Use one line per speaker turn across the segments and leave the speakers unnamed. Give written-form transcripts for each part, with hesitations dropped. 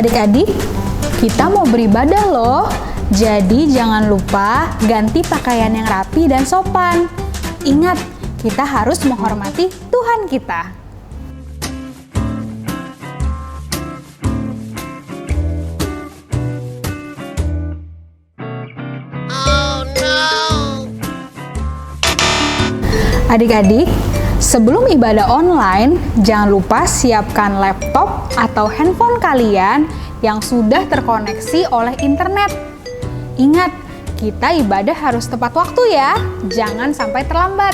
Adik-adik, kita mau beribadah loh. Jadi jangan lupa ganti pakaian yang rapi dan sopan. Ingat, kita harus menghormati Tuhan kita. Adik-adik, sebelum ibadah online, jangan lupa siapkan laptop atau handphone kalian yang sudah terkoneksi oleh internet. Ingat, kita ibadah harus tepat waktu ya, jangan sampai terlambat.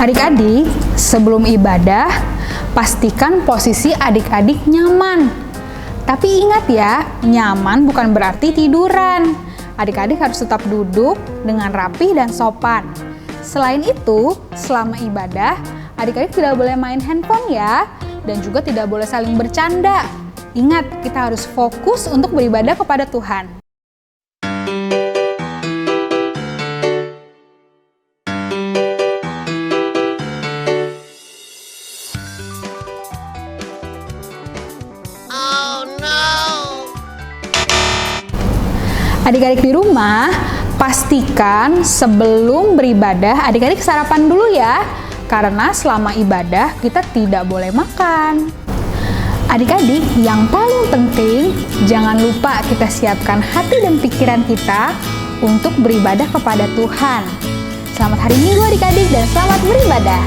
Adik-adik, sebelum ibadah, pastikan posisi adik-adik nyaman. Tapi ingat ya, nyaman bukan berarti tiduran. Adik-adik harus tetap duduk dengan rapi dan sopan. Selain itu, selama ibadah, adik-adik tidak boleh main handphone ya, dan juga tidak boleh saling bercanda. Ingat, kita harus fokus untuk beribadah kepada Tuhan. Adik-adik di rumah, pastikan sebelum beribadah adik-adik sarapan dulu ya, karena selama ibadah kita tidak boleh makan. Adik-adik, yang paling penting, jangan lupa kita siapkan hati dan pikiran kita untuk beribadah kepada Tuhan. Selamat hari Minggu adik-adik dan selamat beribadah.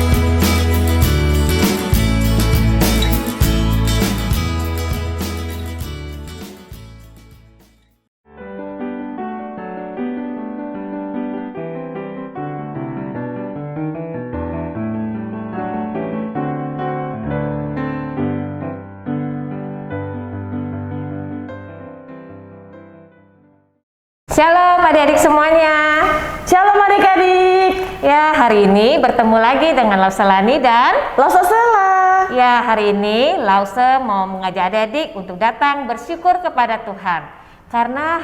Shalom adik-adik semuanya.
Shalom adik-adik.
Ya, hari ini bertemu lagi dengan Lause Lani dan
Lause Sela.
ya, hari ini Lause mau mengajak adik-adik untuk datang bersyukur kepada Tuhan. Karena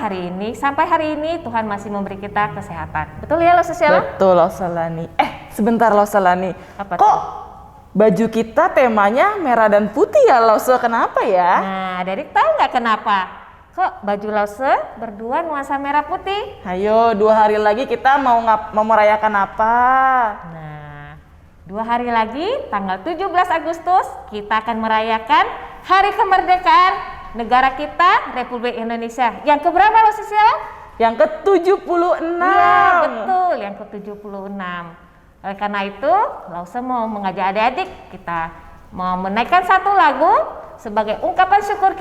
sampai hari ini Tuhan masih memberi kita kesehatan. Betul ya Lause Sela?
Betul Lause Lani. Sebentar Lause Lani.
Apa
Kok
tuh?
baju kita temanya merah dan putih ya Lause? Kenapa ya?
Nah, adik-adik tahu nggak kenapa? Kok baju Lause berdua nuansa merah putih?
Ayo, 2 hari lagi kita mau merayakan apa?
Nah, 2 hari lagi, tanggal 17 Agustus, kita akan merayakan Hari Kemerdekaan negara kita, Republik Indonesia. Yang keberapa Lause Sela?
Yang ke-76.
Iya, betul, yang ke-76. Oleh karena itu, Lause mau mengajak adik-adik, kita mau menaikkan satu lagu sebagai ungkapan syukur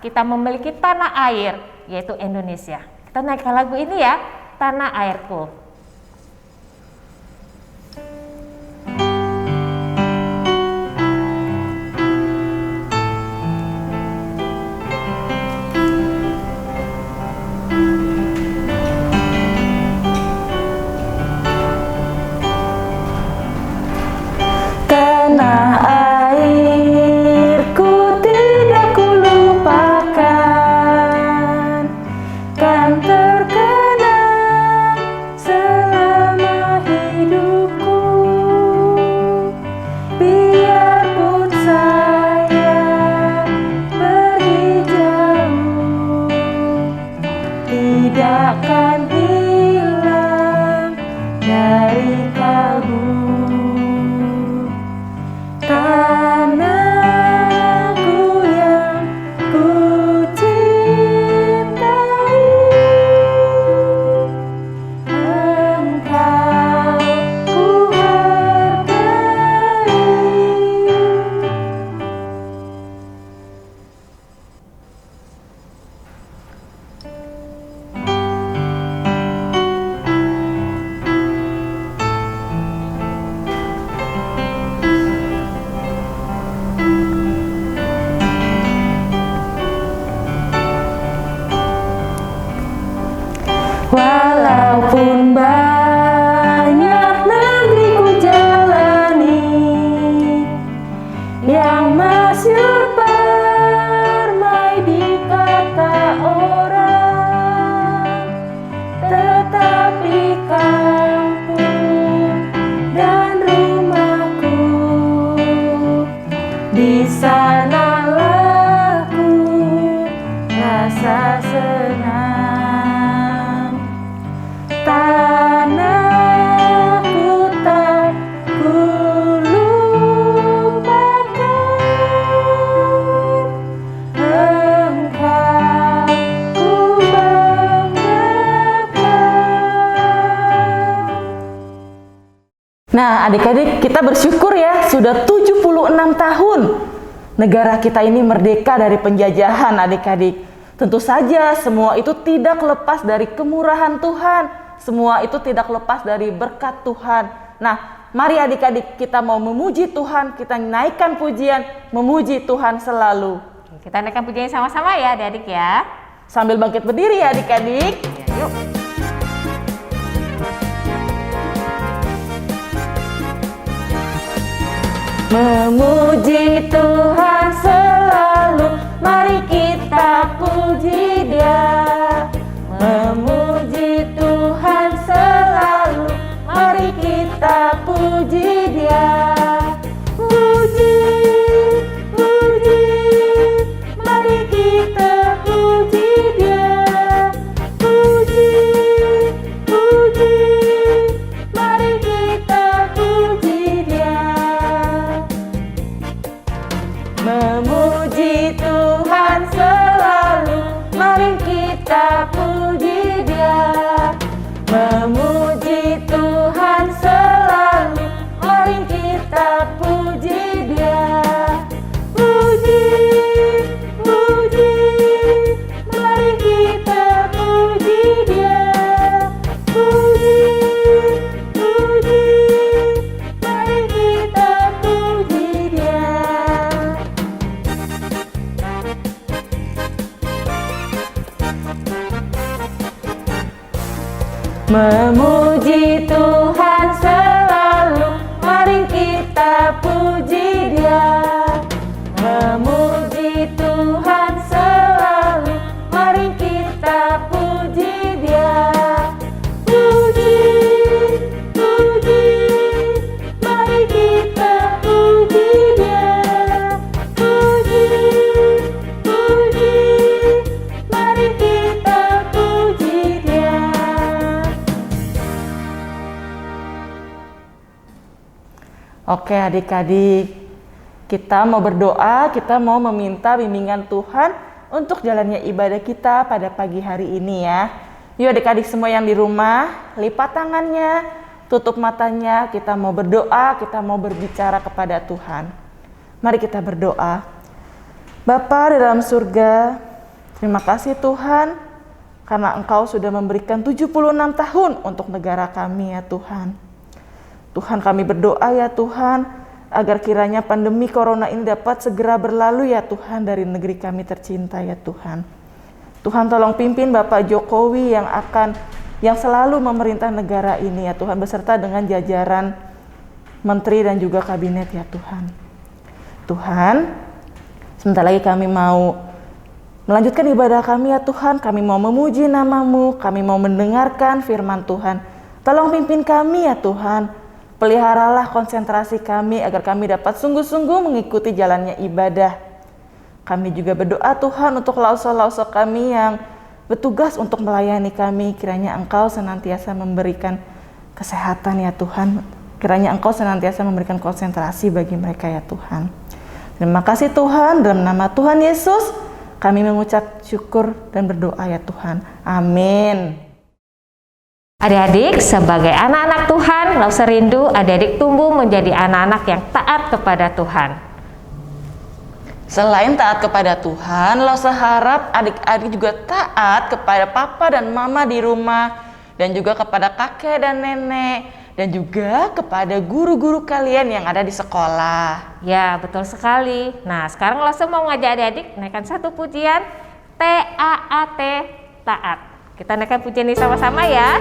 kita memiliki tanah air, yaitu Indonesia. Kita naikkan lagu ini ya, Tanah Airku.
Tanah airku tidak kulupakan, kan terkenang Nah, adik-adik, kita bersyukur ya, sudah 76 tahun negara kita ini merdeka dari penjajahan, adik-adik. Tentu saja semua itu tidak lepas dari kemurahan Tuhan. Semua itu tidak lepas dari berkat Tuhan. Nah, mari adik-adik kita mau memuji Tuhan, kita naikkan pujian, memuji Tuhan selalu.
Kita naikkan pujian sama-sama ya adik-adik ya.
Sambil bangkit berdiri ya adik-adik.
Ya, yuk. Memuji Tuhan selalu, mari kita puji Dia. Memuji Tuhan selalu, mari kita puji Dia. Puji, puji, mari kita puji Dia. Puji, puji, mari kita puji Dia. Memuji Tuhan selalu, mari kita puji Dia. Memuji Tuhan selalu, mari kita puji Dia. Puji, puji, mari kita puji Dia. Puji, puji, mari kita puji Dia. Memuji Tuhan selalu, mari kita puji Dia. Memuji Tuhan selalu, mari kita puji Dia. Puji, puji, mari kita puji Dia. Puji, puji, mari kita puji Dia.
Oke adik-adik, kita mau berdoa, kita mau meminta bimbingan Tuhan untuk jalannya ibadah kita pada pagi hari ini ya. Yuk adik-adik semua yang di rumah, lipat tangannya, tutup matanya, kita mau berdoa, kita mau berbicara kepada Tuhan. Mari kita berdoa. Bapa di dalam surga, terima kasih Tuhan, karena Engkau sudah memberikan 76 tahun untuk negara kami ya Tuhan. Tuhan kami berdoa ya Tuhan, agar kiranya pandemi corona ini dapat segera berlalu ya Tuhan dari negeri kami tercinta ya Tuhan. Tuhan tolong pimpin Bapak Jokowi yang selalu memerintah negara ini ya Tuhan, beserta dengan jajaran menteri dan juga kabinet ya Tuhan. Tuhan, sebentar lagi kami mau melanjutkan ibadah kami ya Tuhan, kami mau memuji nama-Mu, kami mau mendengarkan firman Tuhan. Tolong pimpin kami ya Tuhan. Peliharalah konsentrasi kami agar kami dapat sungguh-sungguh mengikuti jalannya ibadah. Kami juga berdoa Tuhan untuk lauso-lauso kami yang bertugas untuk melayani kami. Kiranya Engkau senantiasa memberikan kesehatan ya Tuhan. Kiranya Engkau senantiasa memberikan konsentrasi bagi mereka ya Tuhan. Terima kasih Tuhan, dalam nama Tuhan Yesus kami mengucap syukur dan berdoa ya Tuhan. Amin.
Adik-adik, sebagai anak-anak Tuhan, Lausa rindu adik-adik tumbuh menjadi anak-anak yang taat kepada Tuhan.
Selain taat kepada Tuhan, Lausa harap adik-adik juga taat kepada papa dan mama di rumah, dan juga kepada kakek dan nenek, dan juga kepada guru-guru kalian yang ada di sekolah.
Ya, betul sekali. Nah, sekarang Lausa mau ngajak adik-adik naikkan satu pujian, T-A-A-T, taat. Kita naikkan pujian ini sama-sama ya.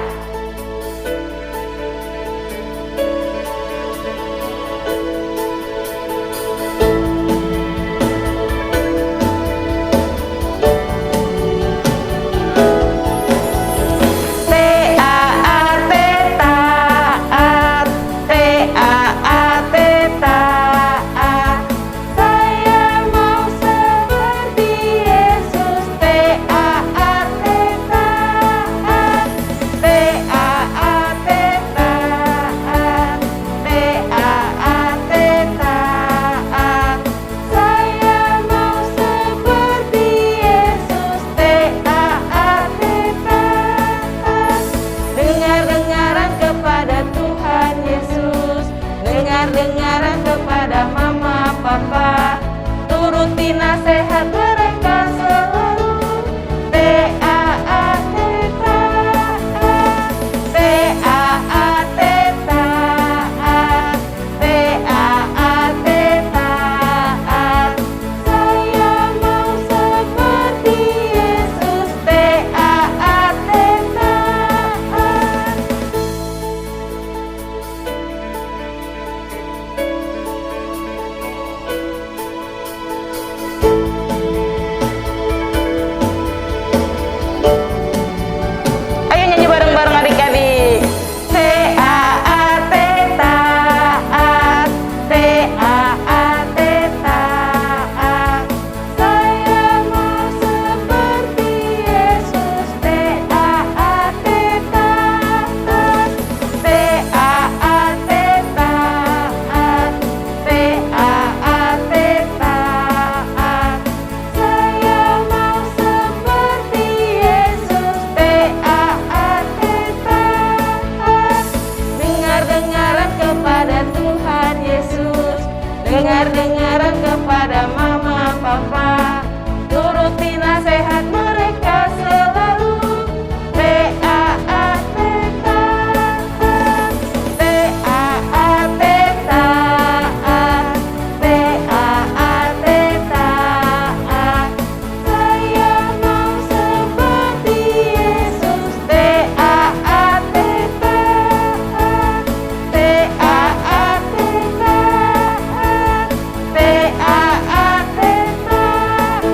Dengar-dengaran kepada Tuhan Yesus.
dengar-dengaran kepada mama papa, turuti nasihat mereka selalu. T-A-A-T, taat, T-A-A-T, taat, T-A-A-T, taat. Saya mau seperti Yesus, T-A-A-T, taat. Ayo nyanyi bareng-bareng adik-adik. T-A-A-T, taat, T-A-A-T, taat. Saya mau seperti Yesus, T-A-A-T, taat, T-A-A-T, taat, T-A-A-T, taat. Saya mau seperti Yesus, T-A-A-T, taat. Dengar-dengaran kepada Tuhan Yesus, dengar-dengaran kepada mama papa, turuti nasihat mereka selalu. T-A-A-T, taat, T-A-A-T, taat, T-A-A-T, taat. Saya mau seperti Yesus, T-A-A-T, taat, T-A-A-T, taat, T-A-A-T, taat.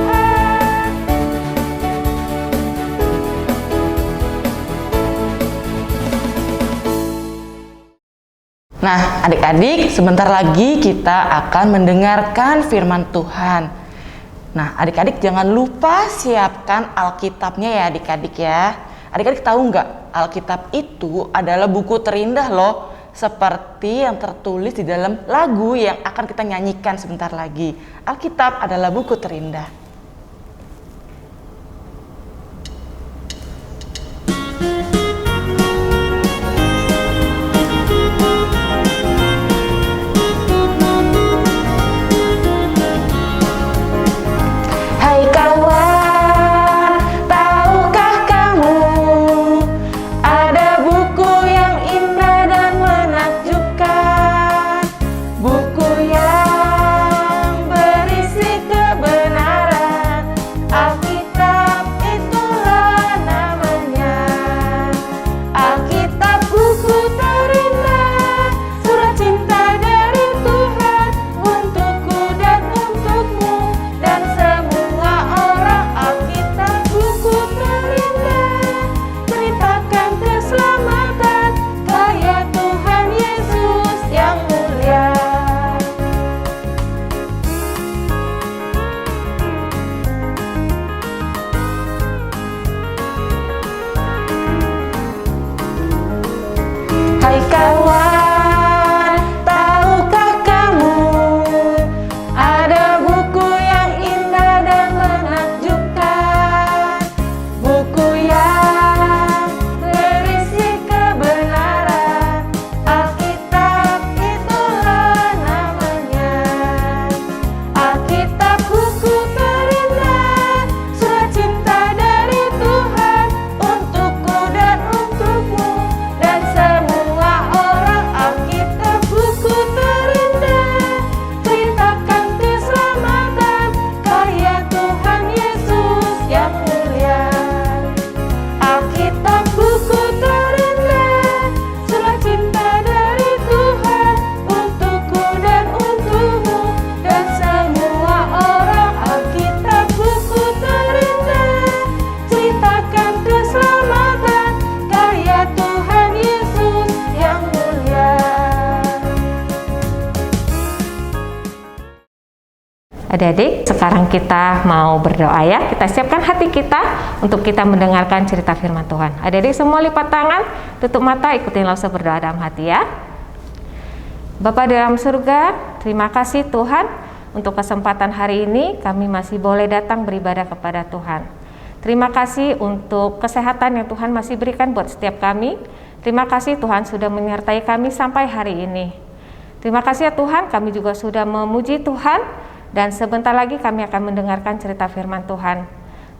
Nah, adik-adik, sebentar lagi kita akan mendengarkan firman Tuhan. Nah, adik-adik jangan lupa siapkan Alkitabnya ya adik-adik ya. Adik-adik tahu nggak, Alkitab itu adalah buku terindah loh. Seperti yang tertulis di dalam lagu yang akan kita nyanyikan sebentar lagi. Alkitab adalah buku terindah. Hai kawan, tahukah kamu ada buku yang indah dan menakjubkan, buku yang berisi kebenaran, Alkitab itulah namanya. Alkitab buku terindah, surat cinta dari Tuhan untukku dan untukmu dan semua orang. Alkitab buku terindah, ceritakan keselamatan karya Tuhan Yesus yang mulia. Hai kawan, tahukah kamu ada buku yang indah dan menakjubkan, buku yang berisi kebenaran, Alkitab itulah namanya. Alkitab buku terindah, surat cinta dari Tuhan untukku dan untukmu dan semua orang. Alkitab buku terindah, ceritakan keselamatan karya Tuhan Yesus yang mulia. Alkitab buku terindah, surat cinta dari Tuhan untukku dan untukmu dan semua orang. Alkitab buku terindah, ceritakan keselamatan karya Tuhan Yesus yang mulia. Adik-adik, sekarang kita mau berdoa ya. Kita siapkan hati kita untuk kita mendengarkan cerita firman Tuhan. Adik-adik semua lipat tangan, tutup mata, ikutin Lausa berdoa dalam hati ya. Bapa dalam surga, terima kasih Tuhan untuk kesempatan hari ini kami masih boleh datang beribadah kepada Tuhan. Terima kasih untuk kesehatan yang Tuhan masih berikan buat setiap kami. Terima kasih Tuhan sudah menyertai kami sampai hari ini.
Terima kasih ya Tuhan, kami juga sudah memuji Tuhan, dan sebentar lagi kami akan mendengarkan cerita firman Tuhan.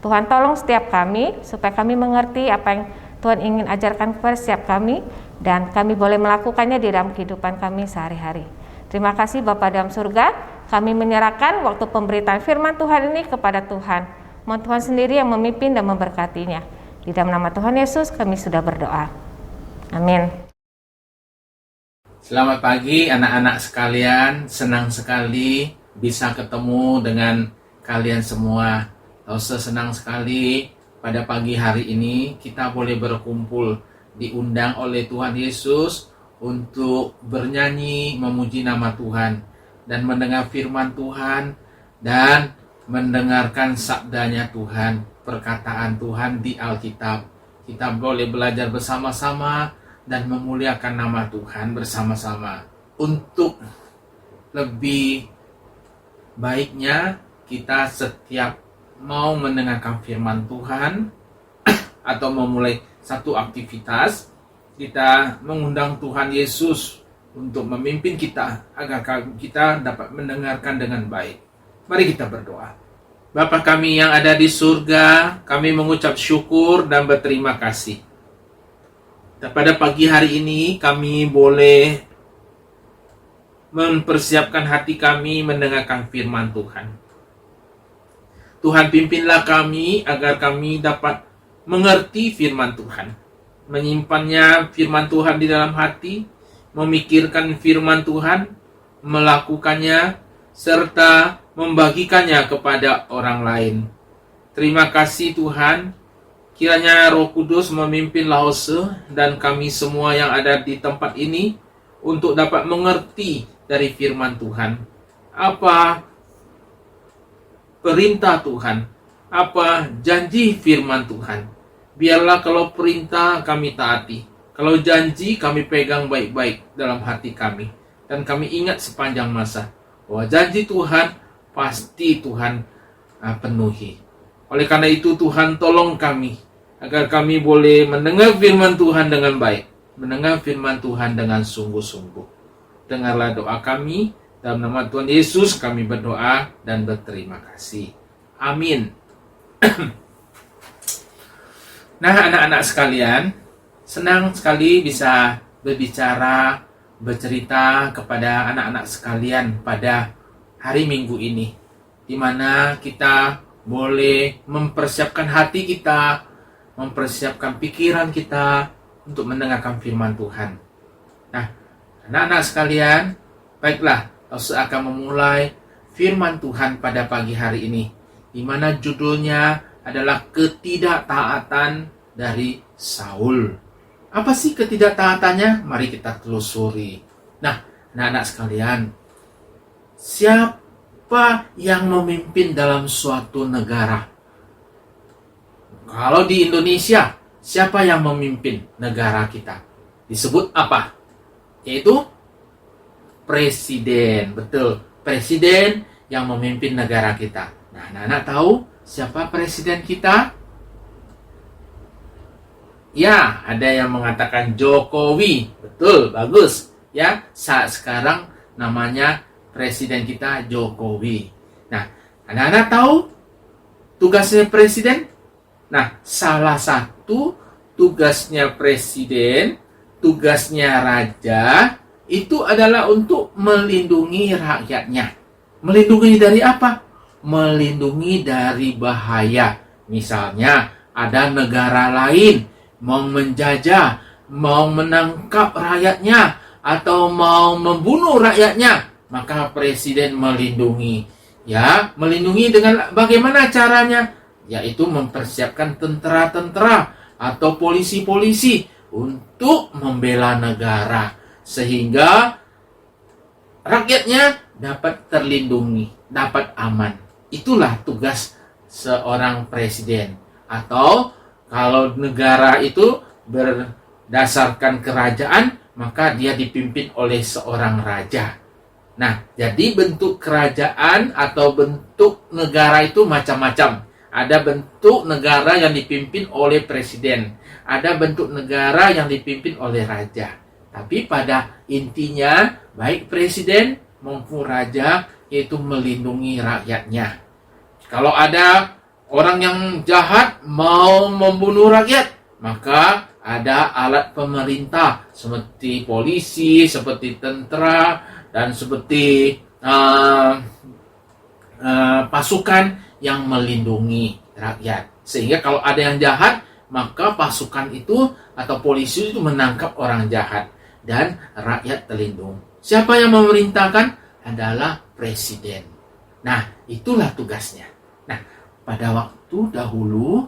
Tuhan tolong setiap kami, supaya kami mengerti apa yang Tuhan ingin ajarkan kepada setiap kami, dan kami boleh melakukannya di dalam kehidupan kami sehari-hari. Terima kasih Bapa dalam surga, kami menyerahkan waktu pemberitaan firman Tuhan ini kepada Tuhan. Mohon Tuhan sendiri yang memimpin dan memberkatinya. Di dalam nama Tuhan Yesus kami sudah berdoa. Amin.
Selamat pagi anak-anak sekalian, senang sekali bisa ketemu dengan kalian semua. Senang sekali pada pagi hari ini kita boleh berkumpul, diundang oleh Tuhan Yesus untuk bernyanyi memuji nama Tuhan dan mendengar firman Tuhan dan mendengarkan sabdanya Tuhan, perkataan Tuhan di Alkitab. Kita boleh belajar bersama-sama dan memuliakan nama Tuhan bersama-sama. Untuk lebih baiknya kita setiap mau mendengarkan firman Tuhan atau memulai satu aktivitas, kita mengundang Tuhan Yesus untuk memimpin kita agar kita dapat mendengarkan dengan baik. Mari kita berdoa. Bapa kami yang ada di surga, kami mengucap syukur dan berterima kasih. Pada pagi hari ini kami boleh mempersiapkan hati kami mendengarkan firman Tuhan. Tuhan pimpinlah kami agar kami dapat mengerti firman Tuhan, menyimpannya firman Tuhan di dalam hati, memikirkan firman Tuhan, melakukannya, serta membagikannya kepada orang lain. Terima kasih Tuhan. Kiranya Roh Kudus memimpin Lause dan kami semua yang ada di tempat ini untuk dapat mengerti dari firman Tuhan. Apa perintah Tuhan? Apa janji firman Tuhan? Biarlah kalau perintah kami taati, kalau janji kami pegang baik-baik dalam hati kami. Dan kami ingat sepanjang masa bahwa janji Tuhan pasti Tuhan penuhi. Oleh karena itu Tuhan tolong kami agar kami boleh mendengar firman Tuhan dengan baik, mendengar firman Tuhan dengan sungguh-sungguh. Dengarlah doa kami, dalam nama Tuhan Yesus kami berdoa dan berterima kasih. Amin. Nah anak-anak sekalian, senang sekali bisa berbicara, bercerita kepada anak-anak sekalian pada hari Minggu ini, di mana kita boleh mempersiapkan hati kita, mempersiapkan pikiran kita untuk mendengarkan firman Tuhan. Nah, anak-anak sekalian, baiklah, saya akan memulai firman Tuhan pada pagi hari ini, di mana judulnya adalah ketidaktaaatan dari Saul. Apa sih ketidaktaatannya? Mari kita telusuri. Nah, anak-anak sekalian, siapa yang memimpin dalam suatu negara? Kalau di Indonesia, siapa yang memimpin negara kita? Disebut apa? Yaitu presiden. Betul, presiden yang memimpin negara kita. Nah, anak-anak tahu siapa presiden kita? Ya, ada yang mengatakan Jokowi. Betul, bagus. Ya, saat sekarang namanya presiden kita Jokowi. Nah, anak-anak tahu tugasnya presiden? Nah, salah satu tugasnya presiden, tugasnya raja, itu adalah untuk melindungi rakyatnya. Melindungi dari apa? Melindungi dari bahaya. Misalnya, ada negara lain mau menjajah, mau menangkap rakyatnya, atau mau membunuh rakyatnya, maka presiden melindungi. Ya, melindungi dengan bagaimana caranya? Yaitu mempersiapkan tentara-tentera atau polisi-polisi untuk membela negara, sehingga rakyatnya dapat terlindungi, dapat aman. Itulah tugas seorang presiden. Atau kalau negara itu berdasarkan kerajaan, maka dia dipimpin oleh seorang raja. Nah, jadi bentuk kerajaan atau bentuk negara itu macam-macam. Ada bentuk negara yang dipimpin oleh presiden. Ada bentuk negara yang dipimpin oleh raja. Tapi pada intinya, baik presiden maupun raja yaitu melindungi rakyatnya. Kalau ada orang yang jahat mau membunuh rakyat, maka ada alat pemerintah seperti polisi, seperti tentara, dan seperti pasukan yang melindungi rakyat. Sehingga kalau ada yang jahat, maka pasukan itu atau polisi itu menangkap orang jahat dan rakyat terlindung. Siapa yang memerintahkan? Adalah presiden. Nah, itulah tugasnya. Nah, pada waktu dahulu,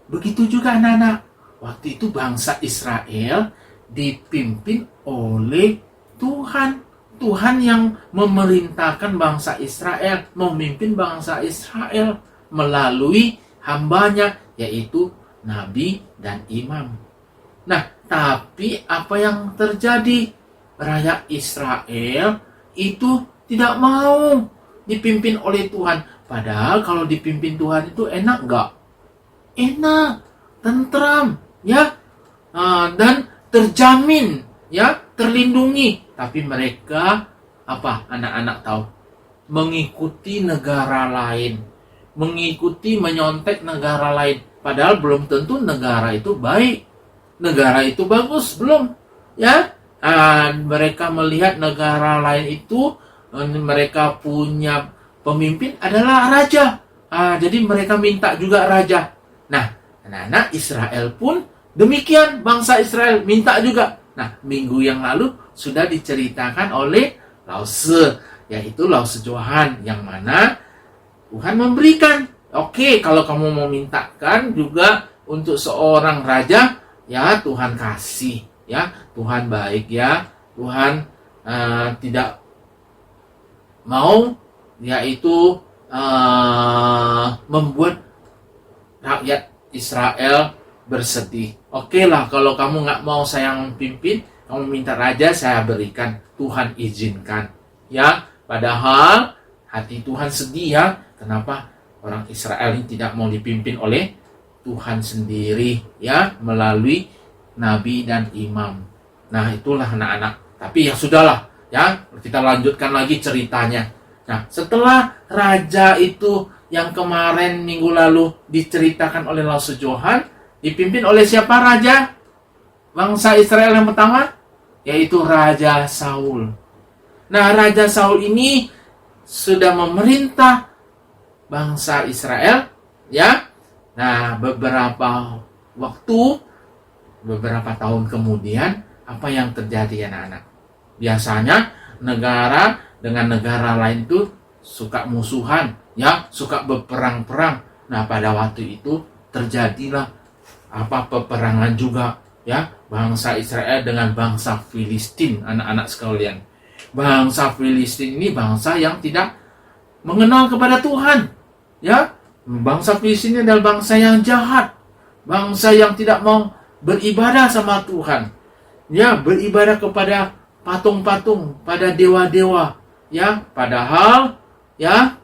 begitu juga anak-anak. Waktu itu bangsa Israel dipimpin oleh Tuhan. Tuhan yang memerintahkan bangsa Israel, memimpin bangsa Israel melalui hambanya, yaitu nabi dan imam. Nah, tapi apa yang terjadi? Rakyat Israel itu tidak mau dipimpin oleh Tuhan. Padahal kalau dipimpin Tuhan itu enak nggak? Enak, tentram, ya, dan terjamin, ya, terlindungi. Tapi mereka apa? Anak-anak tahu, mengikuti negara lain, mengikuti menyontek negara lain. Padahal belum tentu negara itu baik, negara itu bagus, belum, ya. Mereka melihat negara lain itu mereka punya pemimpin adalah raja. Jadi mereka minta juga raja. Nah, anak-anak Israel pun demikian, bangsa Israel minta juga. Nah, minggu yang lalu sudah diceritakan oleh Lause, yaitu Lause Johan, yang mana Tuhan memberikan. Oke, kalau kamu mau mintakan juga untuk seorang raja, ya Tuhan kasih, ya Tuhan baik, ya Tuhan tidak mau yaitu membuat rakyat Israel bersedih. Oke lah, kalau kamu nggak mau saya pimpin, kamu minta raja, saya berikan. Tuhan izinkan, ya. Padahal hati Tuhan sedih, ya. Kenapa orang Israel ini tidak mau dipimpin oleh Tuhan sendiri, ya, melalui nabi dan imam. Nah, itulah anak-anak. Tapi ya sudahlah, ya, kita lanjutkan lagi ceritanya. Nah, setelah raja itu yang kemarin minggu lalu diceritakan oleh Lause Johan, dipimpin oleh siapa raja bangsa Israel yang pertama? Yaitu Raja Saul. Nah, Raja Saul ini sudah memerintah bangsa Israel, ya. Nah, beberapa tahun kemudian, apa yang terjadi, anak-anak? Biasanya negara dengan negara lain itu suka musuhan, ya, suka berperang-perang. Nah, pada waktu itu terjadilah peperangan juga, ya, bangsa Israel dengan bangsa Filistin, anak-anak sekalian. Bangsa Filistin ini bangsa yang tidak mengenal kepada Tuhan, ya. Bangsa Filistin ini adalah bangsa yang jahat, bangsa yang tidak mau beribadah sama Tuhan, ya, beribadah kepada patung-patung, pada dewa-dewa, ya. Padahal, ya,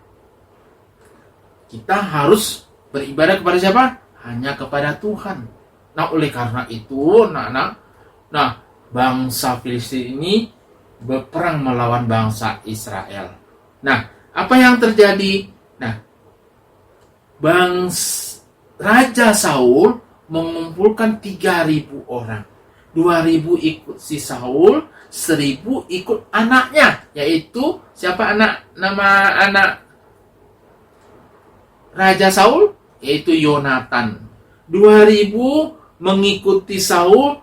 kita harus beribadah kepada siapa? Hanya kepada Tuhan. Nah, oleh karena itu, nah, bangsa Filistin ini berperang melawan bangsa Israel. Nah, apa yang terjadi? Nah, Raja Saul mengumpulkan 3.000 orang. 2.000 ikut si Saul, 1.000 ikut anaknya, yaitu siapa nama anak Raja Saul? Yaitu Yonatan. 2.000 mengikuti Saul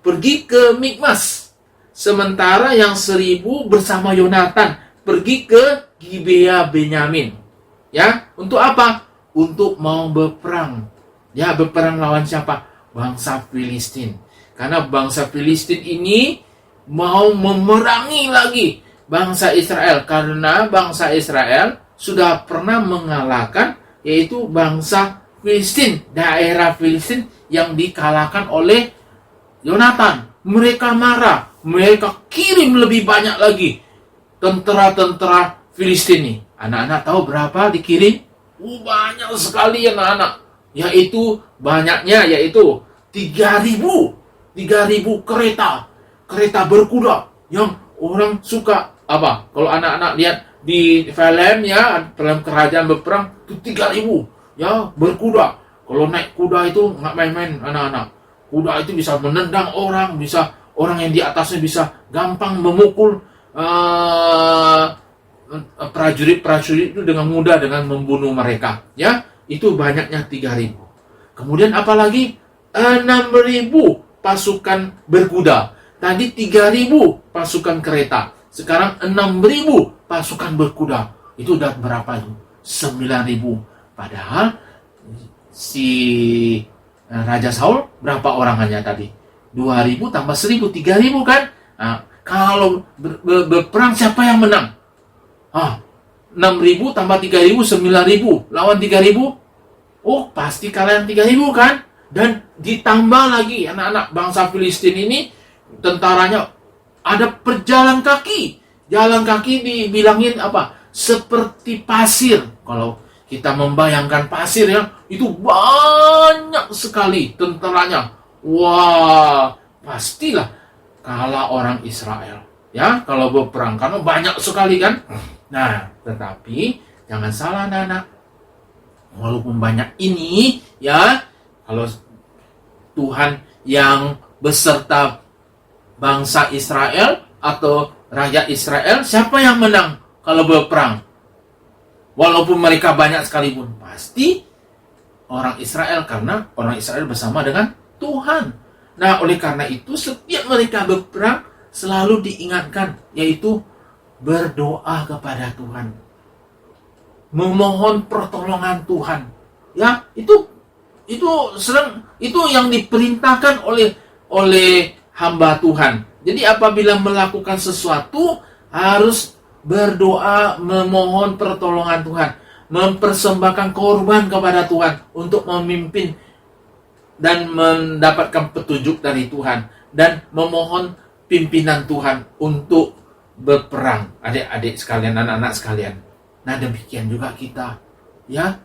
pergi ke Mikmas. Sementara yang 1.000 bersama Yonatan pergi ke Gibea Benyamin. Ya, untuk apa? Untuk mau berperang. Ya, berperang lawan siapa? Bangsa Filistin. Karena bangsa Filistin ini mau memerangi lagi bangsa Israel. Karena bangsa Israel sudah pernah mengalahkan, yaitu bangsa Filistin, daerah Filistin yang dikalahkan oleh Yonatan. Mereka marah, mereka kirim lebih banyak lagi tentara-tentara Filistin ini. Anak-anak tahu berapa dikirim? Banyak sekali, anak-anak. Yaitu banyaknya, yaitu 3.000 kereta. kereta berkuda yang orang suka apa? Kalau anak-anak lihat di film ya, film kerajaan berperang itu 3.000 ya berkuda. Kalau naik kuda itu nggak main-main anak-anak. Kuda itu bisa menendang orang, bisa orang yang di atasnya bisa gampang memukul prajurit-prajurit itu dengan mudah dengan membunuh mereka. Ya, itu banyaknya 3.000. Kemudian apalagi 6.000 pasukan berkuda. Tadi 3.000 pasukan kereta. Sekarang 6.000 pasukan berkuda. Itu udah berapa itu? 9.000. Padahal si Raja Saul berapa orang hanya tadi? 2.000 tambah 1.000, 3.000 kan? Nah, kalau berperang siapa yang menang? 6.000 tambah 3.000, 9.000 lawan 3.000. Oh, pasti kalian 3.000 kan? Dan ditambah lagi anak-anak bangsa Filistin ini tentaranya ada perjalan kaki. Jalan kaki dibilangin apa? Seperti pasir. Kalau kita membayangkan pasir ya, itu banyak sekali tentaranya. Wah, pastilah kalah orang Israel. Ya, kalau berperang karena banyak sekali kan. Nah, tetapi jangan salah anak-anak. Walaupun banyak ini ya, kalau Tuhan yang beserta bangsa Israel atau rakyat Israel, siapa yang menang kalau berperang? Walaupun mereka banyak sekalipun, pasti orang Israel, karena orang Israel bersama dengan Tuhan. Nah, oleh karena itu setiap mereka berperang selalu diingatkan, yaitu berdoa kepada Tuhan, memohon pertolongan Tuhan. Ya, itu yang diperintahkan oleh hamba Tuhan. Jadi apabila melakukan sesuatu harus berdoa, memohon pertolongan Tuhan, mempersembahkan korban kepada Tuhan untuk memimpin dan mendapatkan petunjuk dari Tuhan, dan memohon pimpinan Tuhan untuk berperang. Adik-adik sekalian, anak-anak sekalian. Nah, demikian juga kita. Ya,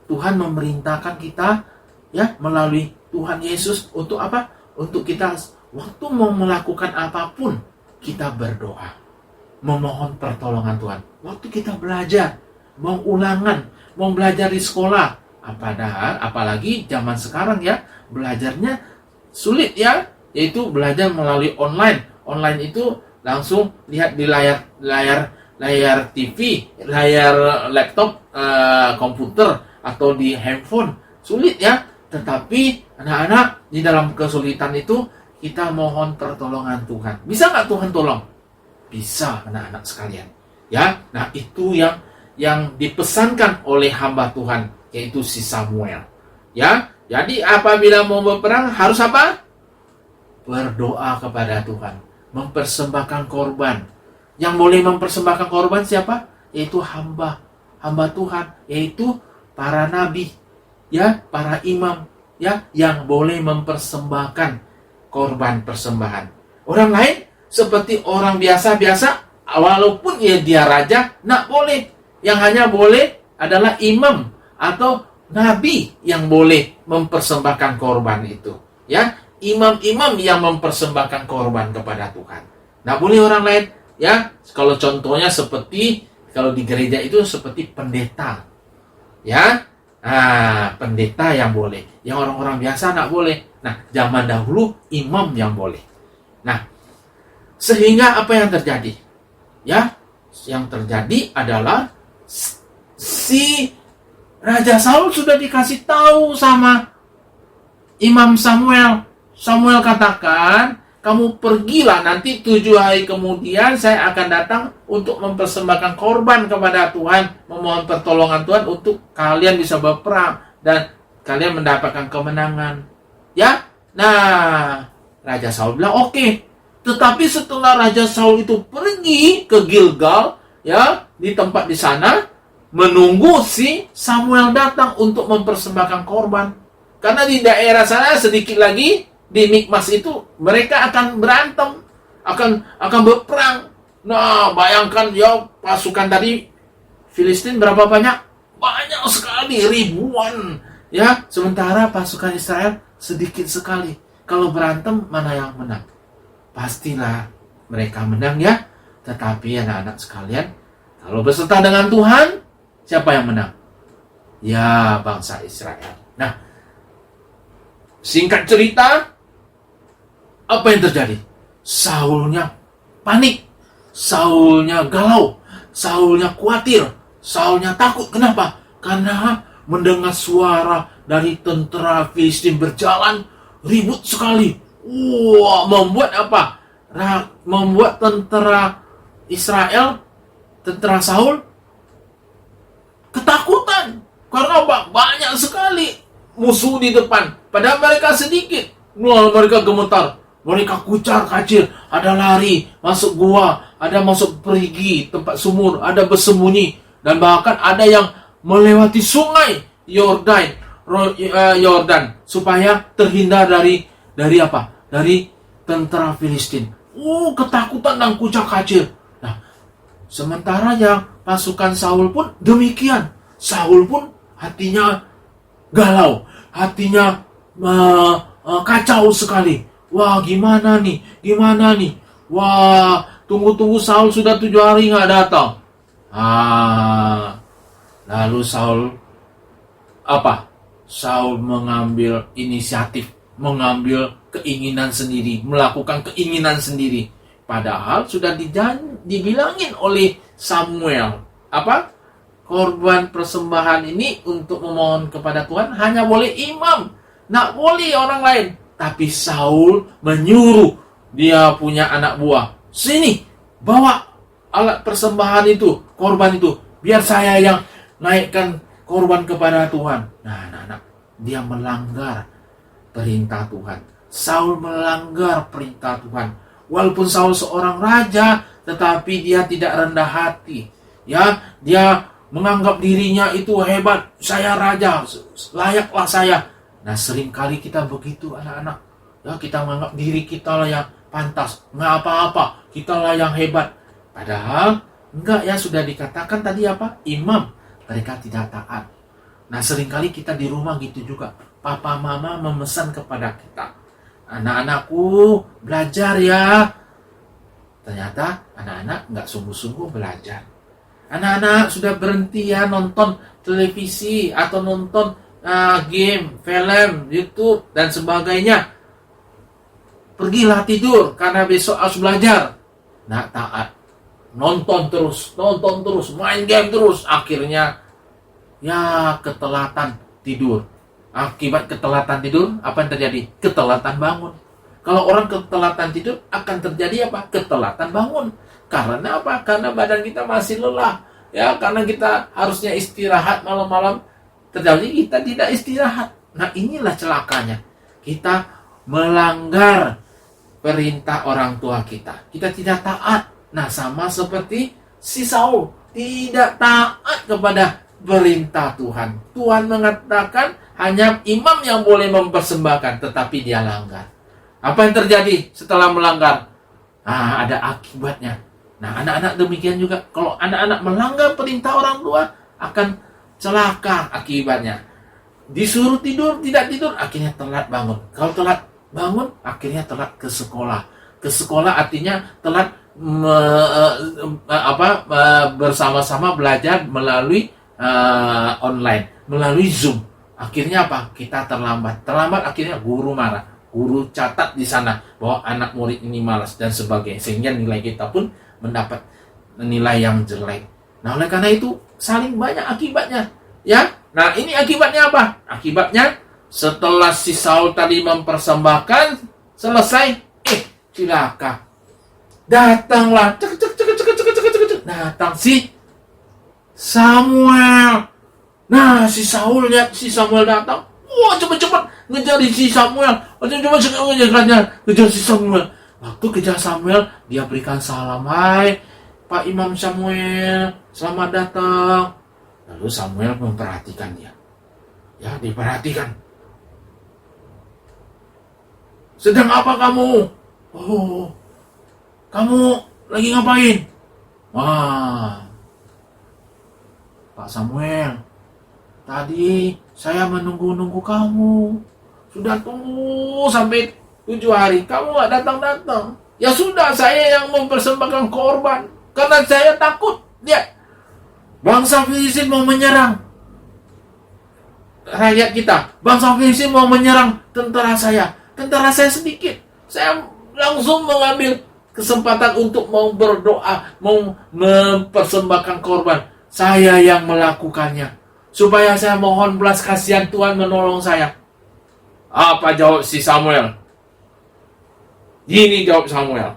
Tuhan memerintahkan kita ya melalui Tuhan Yesus untuk apa? Untuk kita waktu mau melakukan apapun, kita berdoa, memohon pertolongan Tuhan. Waktu kita belajar, mau ulangan, mau belajar di sekolah, padahal apalagi zaman sekarang ya, belajarnya sulit ya, yaitu belajar melalui online. Online itu langsung lihat di layar TV, layar laptop, komputer, atau di handphone. Sulit ya. Tetapi anak-anak di dalam kesulitan itu kita mohon pertolongan Tuhan. Bisa nggak Tuhan tolong? Bisa, anak-anak sekalian. Ya, nah itu yang dipesankan oleh hamba Tuhan, yaitu si Samuel. Ya, jadi apabila mau berperang harus apa? Berdoa kepada Tuhan, mempersembahkan korban. Yang boleh mempersembahkan korban siapa? Yaitu hamba Tuhan, yaitu para nabi, ya, para imam, ya, yang boleh mempersembahkan korban persembahan. Orang lain seperti orang biasa-biasa, walaupun dia raja, nggak boleh. Yang hanya boleh adalah imam atau nabi yang boleh mempersembahkan korban itu. Ya, imam-imam yang mempersembahkan korban kepada Tuhan. Nggak boleh orang lain. Ya, kalau contohnya seperti kalau di gereja itu seperti pendeta. Ya, pendeta yang boleh. Yang orang-orang biasa nggak boleh. Nah, zaman dahulu imam yang boleh. Nah, sehingga apa yang terjadi? Ya, yang terjadi adalah si Raja Saul sudah dikasih tahu sama Imam Samuel. Samuel katakan, kamu pergilah, nanti 7 hari kemudian saya akan datang untuk mempersembahkan korban kepada Tuhan, memohon pertolongan Tuhan untuk kalian bisa berperang dan kalian mendapatkan kemenangan. Ya, nah Raja Saul bilang oke. Tetapi setelah Raja Saul itu pergi ke Gilgal, ya, di tempat di sana menunggu si Samuel datang untuk mempersembahkan korban. Karena di daerah sana sedikit lagi di Mikmas itu mereka akan berantem, akan berperang. Nah, bayangkan ya, pasukan tadi Filistin berapa banyak? Banyak sekali, ribuan. Ya, sementara pasukan Israel sedikit sekali. Kalau berantem mana yang menang? pastilah mereka menang ya. Tetapi anak-anak sekalian, kalau berserta dengan Tuhan, siapa yang menang? Ya, bangsa Israel. Nah, singkat cerita, apa yang terjadi? Saulnya panik, Saulnya galau, Saulnya khawatir, Saulnya takut. Kenapa? Karena mendengar suara dari tentara Filistin berjalan ribut sekali. Wah, membuat apa? Membuat tentara Israel, tentara Saul ketakutan. Karena apa? Banyak sekali musuh di depan. Padahal mereka sedikit. Wah, mereka gemetar. Mereka kucar-kacir. Ada lari, masuk gua. Ada masuk perigi, tempat sumur. Ada bersembunyi. Dan bahkan ada yang melewati sungai Yordan. Supaya terhindar dari apa? Dari tentara Filistin. Ketakutan dan kucar-kacir. Nah, sementara yang pasukan Saul pun demikian. Saul pun hatinya galau, hatinya kacau sekali. Wah, gimana nih? Wah, tunggu Saul sudah 7 hari nggak datang. Lalu Saul apa? Saul mengambil inisiatif, mengambil keinginan sendiri, melakukan keinginan sendiri. Padahal sudah dibilangin oleh Samuel, apa? Korban persembahan ini untuk memohon kepada Tuhan hanya boleh imam, nggak boleh orang lain. Tapi Saul menyuruh dia punya anak buah, sini bawa alat persembahan itu, korban itu, biar saya yang naikkan korban kepada Tuhan. Nah, anak-anak, dia melanggar perintah Tuhan. Saul melanggar perintah Tuhan. Walaupun Saul seorang raja, tetapi dia tidak rendah hati. Ya, dia menganggap dirinya itu hebat. Saya raja, layaklah saya. Nah, seringkali kita begitu anak-anak. Ya, kita menganggap diri kita lah yang pantas. Nggak apa-apa, kita lah yang hebat. Padahal, enggak ya, sudah dikatakan tadi apa? Imam, mereka tidak taat. Nah, seringkali kita di rumah gitu juga. Papa mama memesan kepada kita, anak-anakku belajar ya. Ternyata anak-anak nggak sungguh-sungguh belajar. Anak-anak sudah berhenti ya nonton televisi atau nonton game, film, YouTube, dan sebagainya. Pergilah tidur karena besok harus belajar. Nah, taat. Nonton terus, main game terus. Akhirnya, ya ketelatan tidur. Akibat ketelatan tidur, apa yang terjadi? Ketelatan bangun. Kalau orang ketelatan tidur, akan terjadi apa? Ketelatan bangun. Karena apa? Karena badan kita masih lelah. Ya, karena kita harusnya istirahat malam-malam. Terjadi kita tidak istirahat. Nah, inilah celakanya. Kita melanggar perintah orang tua kita. Kita tidak taat. Nah, sama seperti si Saul. Tidak taat kepada perintah Tuhan. Tuhan mengatakan hanya imam yang boleh mempersembahkan, tetapi dia langgar. Apa yang terjadi setelah melanggar? Ada akibatnya. Nah, anak-anak demikian juga. Kalau anak-anak melanggar perintah orang tua, akan celaka akibatnya. Disuruh tidur, tidak tidur, akhirnya telat bangun. Kalau telat bangun, akhirnya telat ke sekolah. Ke sekolah artinya telat bersama-sama belajar melalui online, melalui Zoom. Akhirnya apa? Kita terlambat. Terlambat akhirnya guru marah. Guru catat di sana bahwa anak murid ini malas dan sebagainya. Sehingga nilai kita pun mendapat nilai yang jelek. Nah, oleh karena itu saling banyak akibatnya. Ya. Nah, ini akibatnya apa? Akibatnya setelah si Saul tadi mempersembahkan, selesai, cilaka. Datanglah, datang si Samuel. Nah, si Saul lihat si Samuel datang. Wah, cepat-cepat ngejar si Samuel. Ngejar si Samuel. Waktu kejar Samuel, dia berikan salam. Hai, Pak Imam Samuel, selamat datang. Lalu Samuel memperhatikan dia. Ya, diperhatikan. Sedang apa kamu? Oh, kamu lagi ngapain? Wah, Pak Samuel, tadi saya menunggu-nunggu kamu. Sudah tunggu sampai 7 hari. Kamu nggak datang-datang. Ya sudah, saya yang mempersembahkan korban. Karena saya takut. Lihat, bangsa Filistin mau menyerang rakyat kita. Bangsa Filistin mau menyerang tentara saya. Tentara saya sedikit. Saya langsung mengambil kesempatan untuk mau berdoa, mau mempersembahkan korban. Saya yang melakukannya. Supaya saya mohon belas kasihan Tuhan menolong saya. Apa jawab si Samuel? Ini jawab Samuel.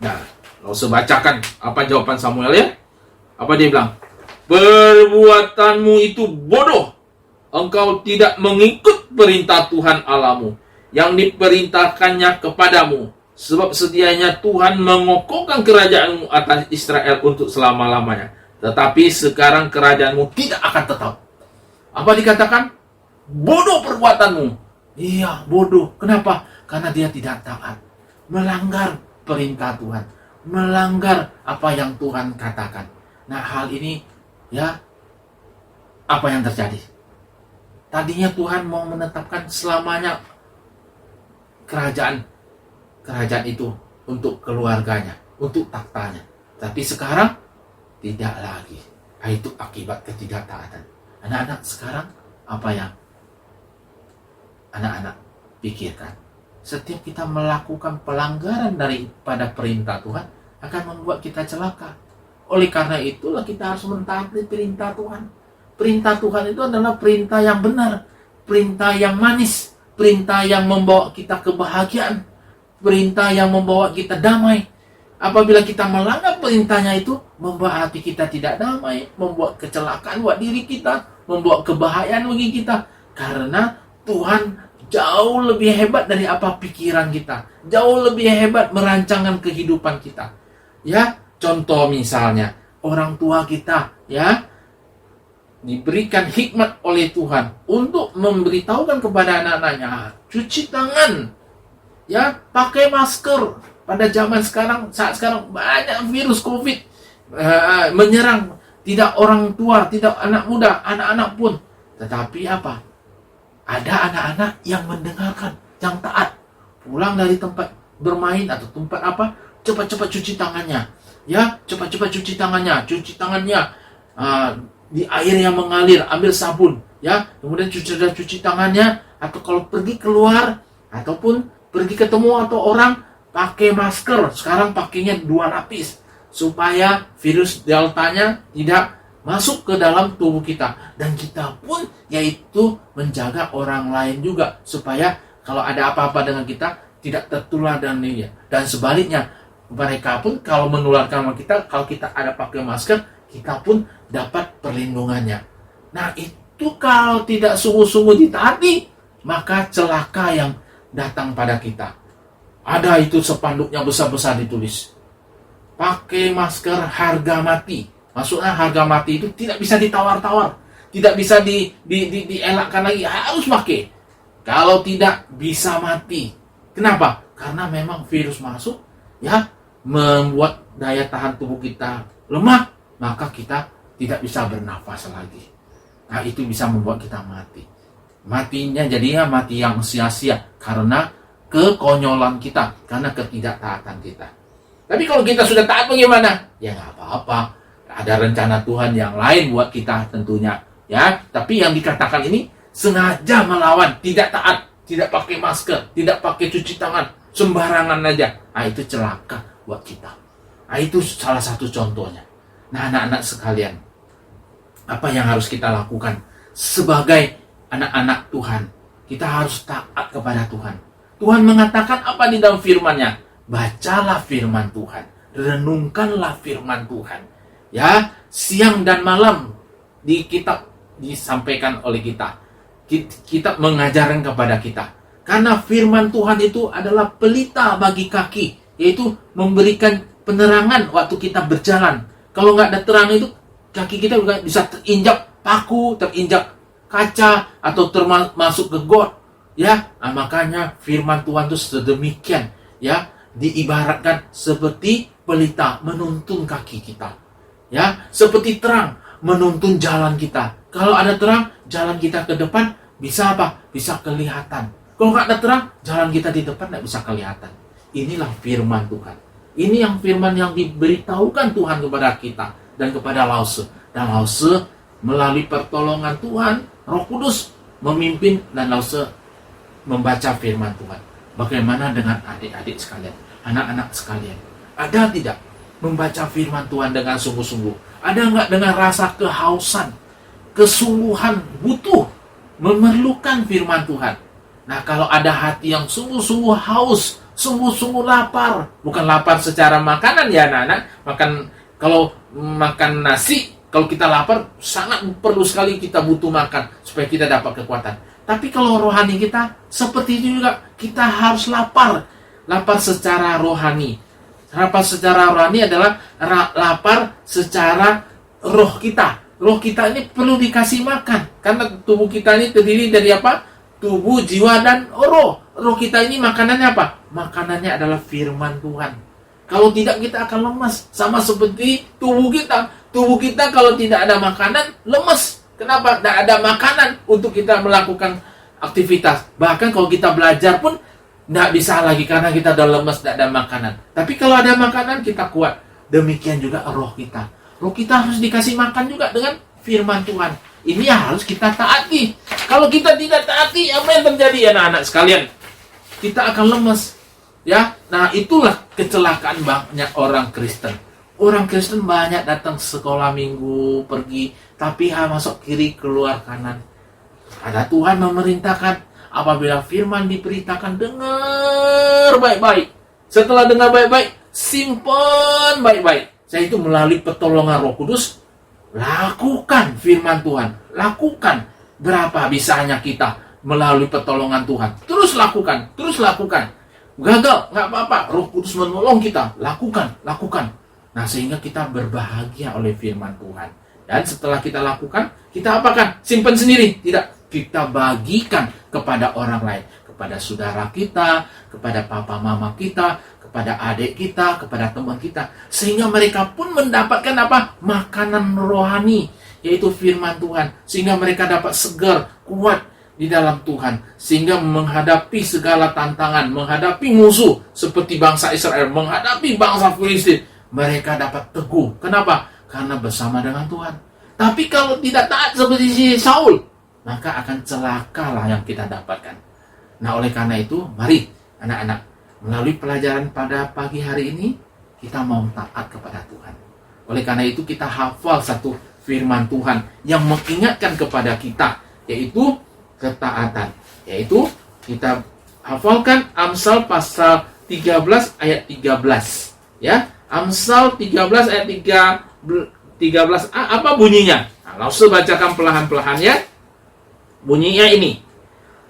Nah, lo bacakan apa jawaban Samuel ya? Apa dia bilang? Perbuatanmu itu bodoh. Engkau tidak mengikut perintah Tuhan Allahmu yang diperintahkannya kepadamu. Sebab sedianya Tuhan mengokohkan kerajaanmu atas Israel untuk selama-lamanya. Tetapi sekarang kerajaanmu tidak akan tetap. Apa dikatakan? Bodoh perbuatanmu. Iya, bodoh. Kenapa? Karena dia tidak taat. Melanggar perintah Tuhan. Melanggar apa yang Tuhan katakan. Nah, hal ini ya, apa yang terjadi? Tadinya Tuhan mau menetapkan selamanya kerajaan itu untuk keluarganya, untuk taktanya. Tapi sekarang tidak lagi. Itu akibat ketidaktaatan. Anak-anak sekarang apa yang anak-anak pikirkan? Setiap kita melakukan pelanggaran daripada perintah Tuhan akan membuat kita celaka. Oleh karena itulah kita harus mentaati perintah Tuhan. Perintah Tuhan itu adalah perintah yang benar, perintah yang manis, perintah yang membawa kita kebahagiaan, perintah yang membawa kita damai. Apabila kita melanggar perintahnya itu, membuat hati kita tidak damai, membuat kecelakaan buat diri kita, membuat kebahayaan bagi kita. Karena Tuhan jauh lebih hebat dari apa pikiran kita, jauh lebih hebat merancangkan kehidupan kita. Ya, contoh misalnya, orang tua kita, ya, diberikan hikmat oleh Tuhan untuk memberitahukan kepada anak-anaknya, cuci tangan, ya, pakai masker. Pada zaman sekarang, saat sekarang banyak virus COVID menyerang, tidak orang tua, tidak anak muda, anak-anak pun. Tetapi apa? Ada anak-anak yang mendengarkan, yang taat, pulang dari tempat bermain atau tempat apa, cepat-cepat cuci tangannya, ya, cepat-cepat cuci tangannya di air yang mengalir, ambil sabun, ya, kemudian cuci tangannya, atau kalau pergi keluar ataupun pergi ketemu atau orang, pakai masker. Sekarang pakainya 2 lapis supaya virus deltanya tidak masuk ke dalam tubuh kita, dan kita pun yaitu menjaga orang lain juga supaya kalau ada apa-apa dengan kita tidak tertular dan dia. Dan sebaliknya, mereka pun kalau menularkan sama kita, kalau kita ada pakai masker, kita pun dapat perlindungannya. Nah, itu kalau tidak sungguh-sungguh ditaati, maka celaka yang datang pada kita. Ada itu spanduknya besar-besar ditulis, pakai masker harga mati. Maksudnya harga mati itu tidak bisa ditawar-tawar, tidak bisa dielakkan lagi, harus pakai. Kalau tidak bisa mati. Kenapa? Karena memang virus masuk, ya, membuat daya tahan tubuh kita lemah, maka kita tidak bisa bernafas lagi. Nah, itu bisa membuat kita mati. Matinya jadinya mati yang sia-sia karena kekonyolan kita, karena ketidaktaatan kita. Tapi kalau kita sudah taat bagaimana? Ya nggak apa-apa. Ada rencana Tuhan yang lain buat kita tentunya, ya. Tapi yang dikatakan ini sengaja melawan, tidak taat, tidak pakai masker, tidak pakai cuci tangan, sembarangan aja. Nah, itu celaka buat kita. Nah, itu salah satu contohnya. Nah, anak-anak sekalian, apa yang harus kita lakukan sebagai anak-anak Tuhan? Kita harus taat kepada Tuhan. Tuhan mengatakan apa di dalam firman-Nya? Bacalah firman Tuhan, renungkanlah firman Tuhan. Ya, siang dan malam di kitab disampaikan oleh kita. Kitab mengajarkan kepada kita. Karena firman Tuhan itu adalah pelita bagi kaki, yaitu memberikan penerangan waktu kita berjalan. Kalau nggak ada terang itu, kaki kita juga bisa terinjak paku, terinjak kaca, atau termasuk ke got. Ya, nah, makanya firman Tuhan itu sedemikian, ya, diibaratkan seperti pelita menuntun kaki kita, ya, seperti terang menuntun jalan kita. Kalau ada terang, jalan kita ke depan bisa apa? Bisa kelihatan. Kalau nggak ada terang, jalan kita di depan nggak bisa kelihatan. Inilah firman Tuhan. Ini yang firman yang diberitahukan Tuhan kepada kita dan kepada Lause. Dan Lause melalui pertolongan Tuhan, Roh Kudus memimpin dan Lause membaca firman Tuhan. Bagaimana dengan adik-adik sekalian, anak-anak sekalian? Ada tidak membaca firman Tuhan dengan sungguh-sungguh? Ada nggak dengan rasa kehausan, kesungguhan, butuh, memerlukan firman Tuhan? Nah, kalau ada hati yang sungguh-sungguh haus, sungguh-sungguh lapar, bukan lapar secara makanan ya anak-anak, kalau makan nasi, kalau kita lapar, sangat perlu sekali kita butuh makan, supaya kita dapat kekuatan. Tapi kalau rohani kita, seperti itu juga, kita harus lapar secara rohani. Lapar secara rohani adalah lapar secara roh kita. Roh kita ini perlu dikasih makan, karena tubuh kita ini terdiri dari apa? Tubuh, jiwa, dan roh. Roh kita ini makanannya apa? Makanannya adalah firman Tuhan. Kalau tidak, kita akan lemas. Sama seperti tubuh kita. Tubuh kita kalau tidak ada makanan, lemes. Kenapa? Tidak ada makanan untuk kita melakukan aktivitas. Bahkan kalau kita belajar pun, tidak bisa lagi karena kita udah lemes, tidak ada makanan. Tapi kalau ada makanan, kita kuat. Demikian juga roh kita. Roh kita harus dikasih makan juga dengan firman Tuhan. Ini yang harus kita taati. Kalau kita tidak taati, apa yang terjadi anak-anak sekalian? Kita akan lemes. Ya, nah itulah kecelakaan banyak orang Kristen. Orang Kristen banyak datang sekolah minggu, pergi, tapi masuk kiri, keluar kanan. Ada Tuhan memerintahkan, apabila firman diberitakan, dengar baik-baik. Setelah dengar baik-baik, simpan baik-baik. Saya itu melalui pertolongan Roh Kudus, lakukan firman Tuhan. Lakukan. Berapa bisanya kita melalui pertolongan Tuhan. Terus lakukan. Gagal, nggak apa-apa. Roh Kudus menolong kita. Lakukan. Nah, sehingga kita berbahagia oleh firman Tuhan. Dan setelah kita lakukan, kita apakan? Simpan sendiri? Tidak. Kita bagikan kepada orang lain. Kepada saudara kita, kepada papa mama kita, kepada adik kita, kepada teman kita. Sehingga mereka pun mendapatkan apa? Makanan rohani, yaitu firman Tuhan. Sehingga mereka dapat segar, kuat di dalam Tuhan. Sehingga menghadapi segala tantangan, menghadapi musuh seperti bangsa Israel, menghadapi bangsa Filistin, mereka dapat teguh. Kenapa? Karena bersama dengan Tuhan. Tapi kalau tidak taat seperti si Saul, maka akan celakalah yang kita dapatkan. Nah, oleh karena itu, mari anak-anak, melalui pelajaran pada pagi hari ini, kita mau taat kepada Tuhan. Oleh karena itu, kita hafal satu firman Tuhan yang mengingatkan kepada kita, yaitu ketaatan. Yaitu, kita hafalkan Amsal pasal 13 ayat 13. Ya, Amsal 13 ayat 13a, apa bunyinya? Nah, langsung bacakan perlahan-perlahan ya. Bunyinya ini.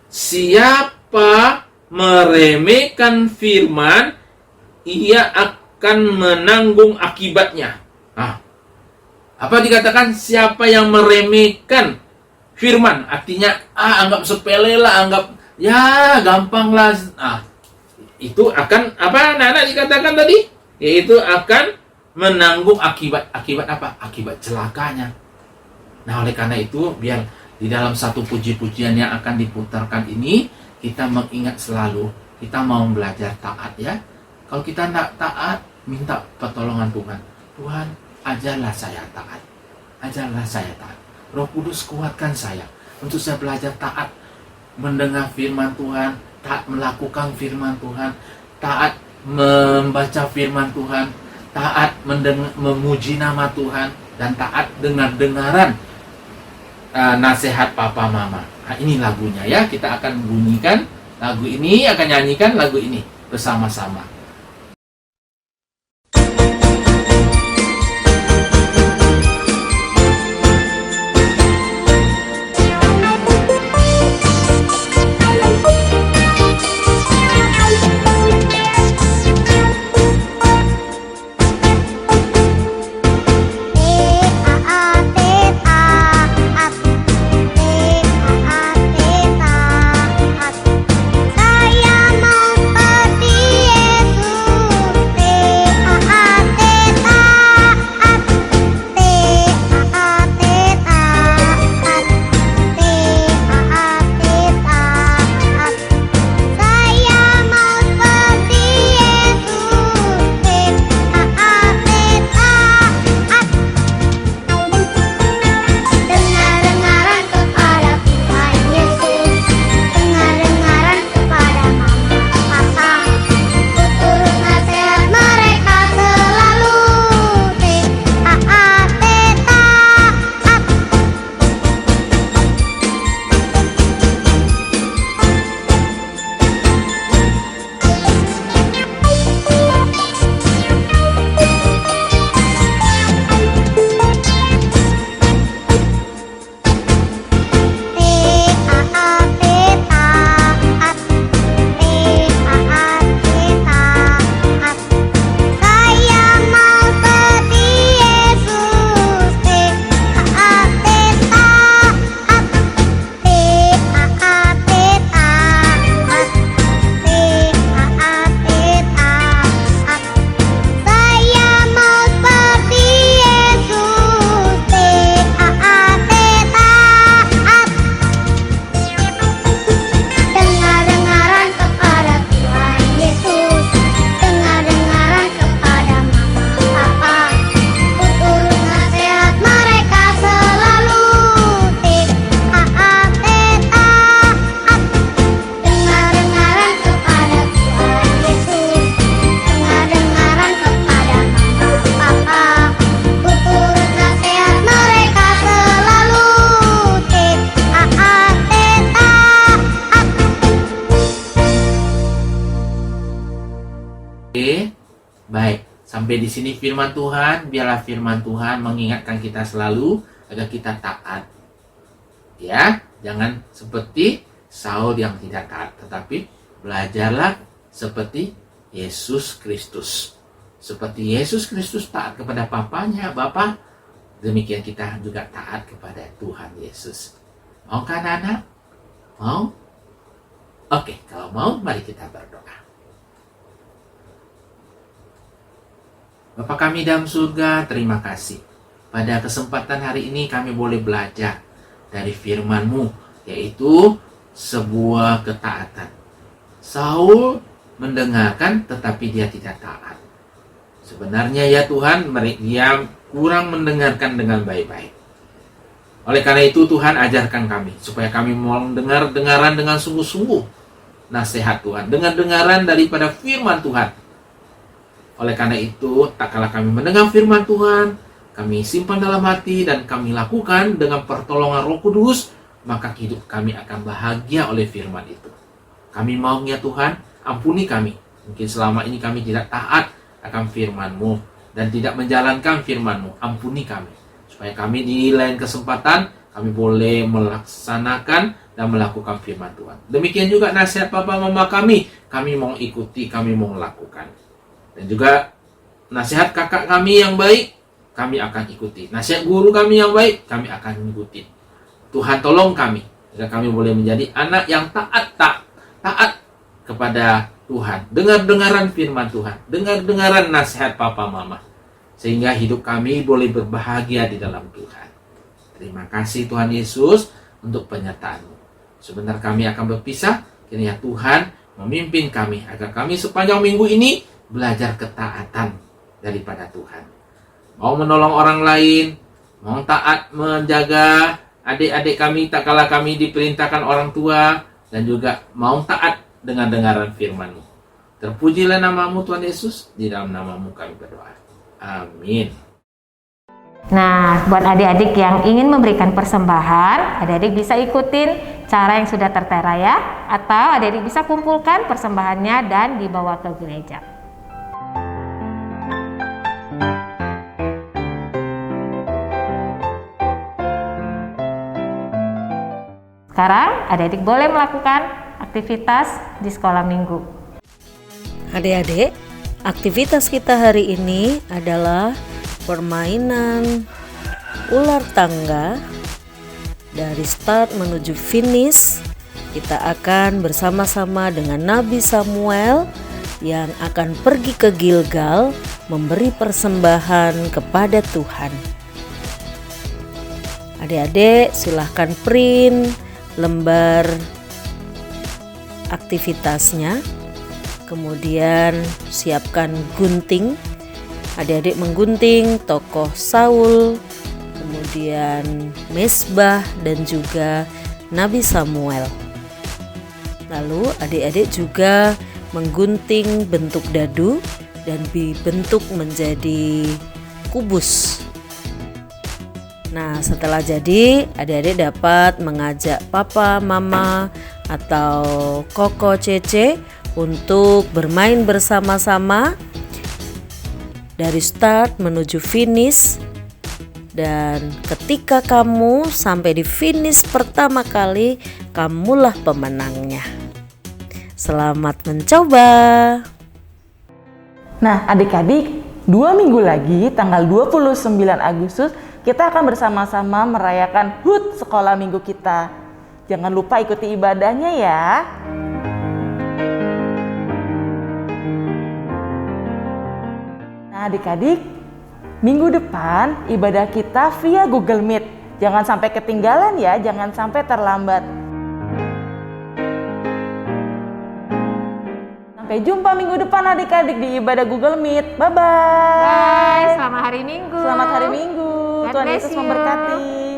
Siapa meremehkan firman, ia akan menanggung akibatnya. Nah, apa dikatakan siapa yang meremehkan firman? Artinya, anggap sepele lah, anggap, ya gampang lah. Nah, itu akan, apa anak-anak dikatakan tadi? Yaitu akan menanggung akibat. Akibat apa? Akibat celakanya. Nah, oleh karena itu, biar di dalam satu puji-pujian yang akan diputarkan ini, kita mengingat selalu, kita mau belajar taat ya. Kalau kita tidak taat, minta pertolongan Tuhan. Tuhan, ajarlah saya taat. Ajarlah saya taat. Roh Kudus kuatkan saya untuk saya belajar taat, mendengar firman Tuhan, taat melakukan firman Tuhan, taat membaca firman Tuhan, taat memuji nama Tuhan, dan taat dengar-dengaran nasihat papa mama. Nah, ini lagunya ya, kita akan bunyikan lagu ini, akan nyanyikan lagu ini bersama-sama.
Saya mau pergi
Baik, sampai di sini firman Tuhan. Biarlah firman Tuhan mengingatkan kita selalu agar kita taat. Ya, jangan seperti Saul yang tidak taat, tetapi belajarlah seperti Yesus Kristus. Seperti Yesus Kristus taat kepada papanya, Bapa, demikian kita juga taat kepada Tuhan Yesus. Mau kan anak? Mau? Oke, kalau mau mari kita berdoa. Bapa kami dalam surga, terima kasih. Pada kesempatan hari ini kami boleh belajar dari firman-Mu, yaitu sebuah ketaatan. Saul mendengarkan tetapi dia tidak taat. Sebenarnya ya Tuhan, dia kurang mendengarkan dengan baik-baik. Oleh karena itu Tuhan ajarkan kami, supaya kami mau dengar-dengaran dengan sungguh-sungguh nasihat Tuhan, dengar-dengaran daripada firman Tuhan. Oleh karena itu, tak kala kami mendengar firman Tuhan, kami simpan dalam hati dan kami lakukan dengan pertolongan Roh Kudus, maka hidup kami akan bahagia oleh firman itu. Kami mau ya Tuhan, ampuni kami. Mungkin selama ini kami tidak taat akan firman-Mu dan tidak menjalankan firman-Mu. Ampuni kami, supaya kami di lain kesempatan kami boleh melaksanakan dan melakukan firman Tuhan. Demikian juga nasihat Papa Mama kami mau ikuti, kami mau lakukan. Dan juga nasihat kakak kami yang baik, kami akan ikuti. Nasihat guru kami yang baik, kami akan mengikuti. Tuhan tolong kami, agar kami boleh menjadi anak yang taat kepada Tuhan. Dengar-dengaran firman Tuhan, dengar-dengaran nasihat Papa Mama. Sehingga hidup kami boleh berbahagia di dalam Tuhan. Terima kasih Tuhan Yesus untuk penyertaan-Mu. Sebentar kami akan berpisah, kiranya Tuhan memimpin kami, agar kami sepanjang minggu ini belajar ketaatan daripada Tuhan. Mau menolong orang lain, mau taat menjaga adik-adik kami tak kala kami diperintahkan orang tua, dan juga mau taat dengan dengaran firman-Mu. Terpujilah nama-Mu Tuhan Yesus, di dalam nama-Mu kami berdoa. Amin.
Nah, buat adik-adik yang ingin memberikan persembahan, adik-adik bisa ikutin cara yang sudah tertera ya, atau adik-adik bisa kumpulkan persembahannya dan dibawa ke gereja. Sekarang adik-adik boleh melakukan aktivitas di sekolah minggu.
Adik-adik, aktivitas kita hari ini adalah permainan ular tangga. Dari start menuju finish, kita akan bersama-sama dengan Nabi Samuel yang akan pergi ke Gilgal memberi persembahan kepada Tuhan. Adik-adik silahkan print lembar aktivitasnya, kemudian siapkan gunting. Adik-adik menggunting tokoh Saul, kemudian Mesbah dan juga Nabi Samuel. Lalu adik-adik juga menggunting bentuk dadu dan dibentuk menjadi kubus. Nah, setelah jadi, adik-adik dapat mengajak papa, mama, atau koko, cece untuk bermain bersama-sama dari start menuju finish. Dan ketika kamu sampai di finish pertama kali, kamulah pemenangnya. Selamat mencoba.
Nah, adik-adik, 2 minggu lagi tanggal 29 Agustus kita akan bersama-sama merayakan HUT sekolah minggu kita. Jangan lupa ikuti ibadahnya ya. Nah, adik-adik, minggu depan ibadah kita via Google Meet. Jangan sampai ketinggalan ya, jangan sampai terlambat. Sampai jumpa minggu depan adik-adik di ibadah Google Meet. Bye-bye.
Bye, selamat hari Minggu.
Selamat hari Minggu.
God
Tuhan
bless
Yesus
you.
memberkati.